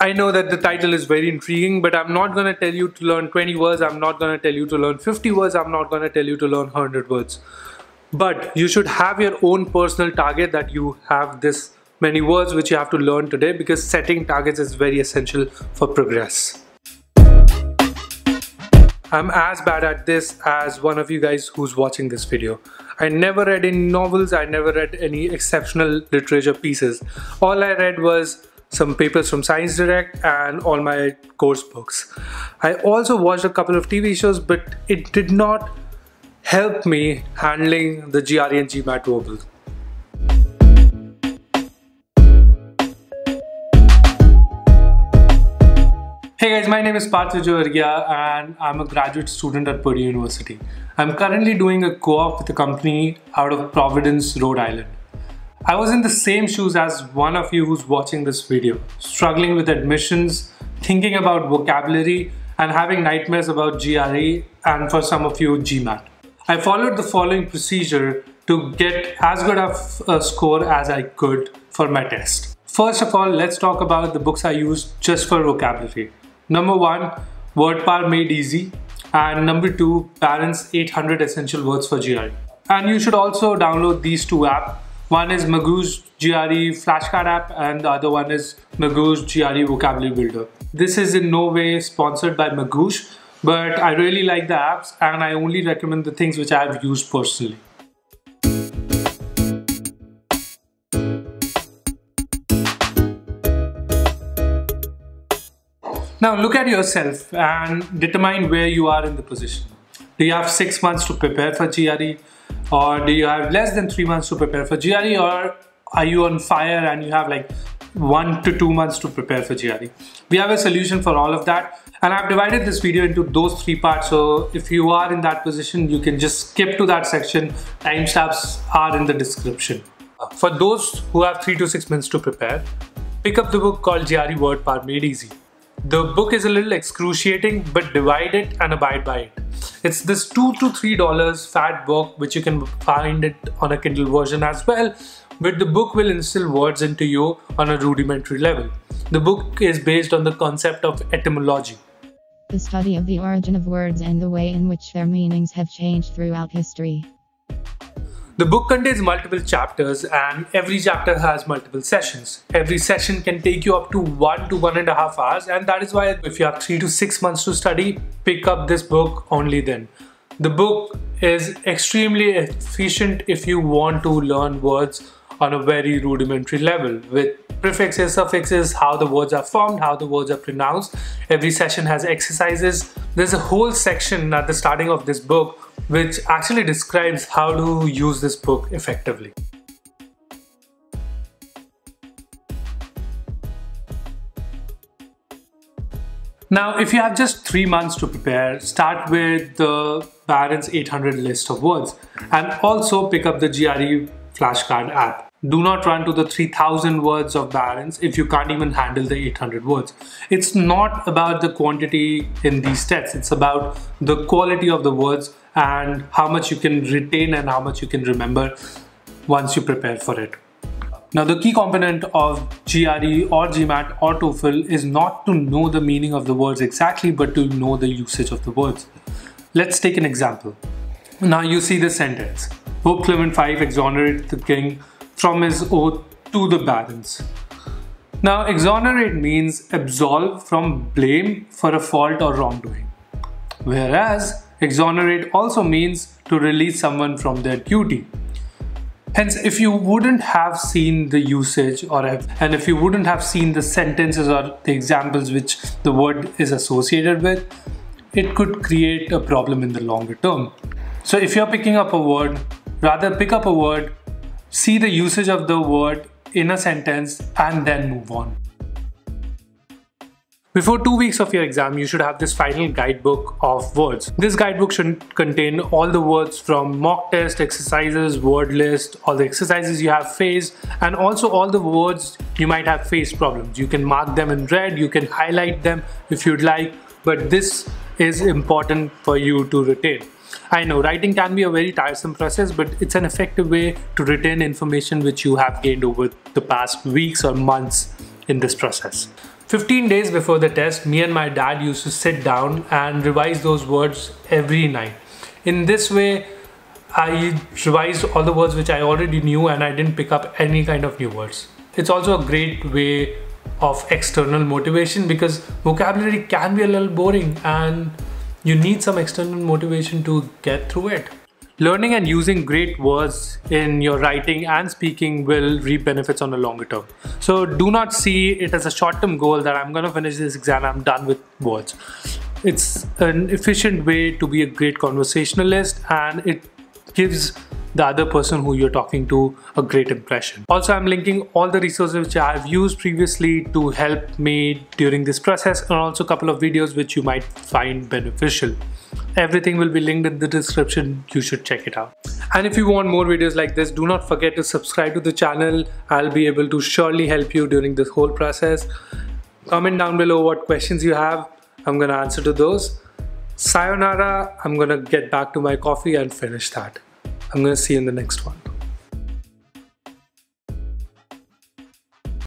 I know that the title is very intriguing, but I'm not going to tell you to learn 20 words. I'm not going to tell you to learn 50 words. I'm not going to tell you to learn 100 words. But you should have your own personal target that you have this many words which you have to learn today, because setting targets is very essential for progress. I'm as bad at this as one of you guys who's watching this video. I never read any novels. I never read any exceptional literature pieces. All I read was some papers from Science Direct and all my course books. I also watched a couple of TV shows, but it did not help me handling the GRE and GMAT verbal. Hey guys, my name is Parth Vijayvergiya and I'm a graduate student at Pune University. I'm currently doing a co-op with a company out of Providence, Rhode Island. I was in the same shoes as one of you who's watching this video, struggling with admissions, thinking about vocabulary, and having nightmares about GRE and for some of you GMAT. I followed the following procedure to get as good of a score as I could for my test. First of all, let's talk about the books I used just for vocabulary. Number 1, WordPad Made Easy, and number 2, Parent's 800 Essential Words for GRE. And you should also download these two apps. One is Magoo's GRE flashcard app and the other one is Magoo's GRE vocabulary builder. This is in no way sponsored by Magoo's, but I really like the apps and I only recommend the things which I have used personally. Now look at yourself and determine where you are in the position. Do you have 6 months to prepare for GRE? Or do you have less than 3 months to prepare for GRE? Or are you on fire and you have like 1 to 2 months to prepare for GRE? We have a solution for all of that. And I've divided this video into those 3 parts. So if you are in that position, you can just skip to that section. Timestamps are in the description. For those who have 3 to 6 months to prepare, pick up the book called GRE WordPad Made Easy. The book is a little excruciating, but divide it and abide by it. It's this $2 to $3 fat book, which you can find it on a Kindle version as well, but the book will instill words into you on a rudimentary level. The book is based on the concept of etymology, the study of the origin of words and the way in which their meanings have changed throughout history. The book contains multiple chapters and every chapter has multiple sessions. Every session can take you up to 1 to 1.5 hours, and that is why if you have 3 to 6 months to study, pick up this book only then. The book is extremely efficient if you want to learn words on a very rudimentary level with prefixes, suffixes, how the words are formed, how the words are pronounced. Every session has exercises. There's a whole section at the starting of this book which actually describes how to use this book effectively. Now, if you have just 3 months to prepare, start with the Parent's 800 list of words and also pick up the GRE flashcard app. Do not run to the 3000 words of Parent's if you can't even handle the 800 words. It's not about the quantity in these tests, it's about the quality of the words and how much you can retain and how much you can remember once you prepare for it. Now the key component of GRE or GMAT or TOEFL is not to know the meaning of the words exactly, but to know the usage of the words. Let's take an example. Now you see the sentence. Pope Clement V exonerated the king from his oath to the barons. Now exonerate means absolve from blame for a fault or wrongdoing. Whereas exonerate also means to release someone from their duty. Hence, if you wouldn't have seen the usage and if you wouldn't have seen the sentences or the examples which the word is associated with, it could create a problem in the longer term. So if you're picking up a word, rather pick up a word, see the usage of the word in a sentence and then move on. Before 2 weeks of your exam, you should have this final guidebook of words. This guidebook should contain all the words from mock test, exercises, word list, all the exercises you have faced, and also all the words you might have faced problems. You can mark them in red, you can highlight them if you'd like, but this is important for you to retain. I know writing can be a very tiresome process, but it's an effective way to retain information which you have gained over the past weeks or months in this process. 15 days before the test, me and my dad used to sit down and revise those words every night. In this way, I revised all the words which I already knew and I didn't pick up any kind of new words. It's also a great way of external motivation because vocabulary can be a little boring and you need some external motivation to get through it. Learning and using great words in your writing and speaking will reap benefits on the longer term. So do not see it as a short-term goal that I'm going to finish this exam, I'm done with words. It's an efficient way to be a great conversationalist, and it gives the other person who you're talking to a great impression. Also, I'm linking all the resources which I've used previously to help me during this process, and also a couple of videos which you might find beneficial. Everything will be linked in the description. You should check it out. And if you want more videos like this, do not forget to subscribe to the channel. I'll be able to surely help you during this whole process. Comment down below what questions you have. I'm gonna answer to those. Sayonara. I'm gonna get back to my coffee and finish that. I'm gonna see you in the next one.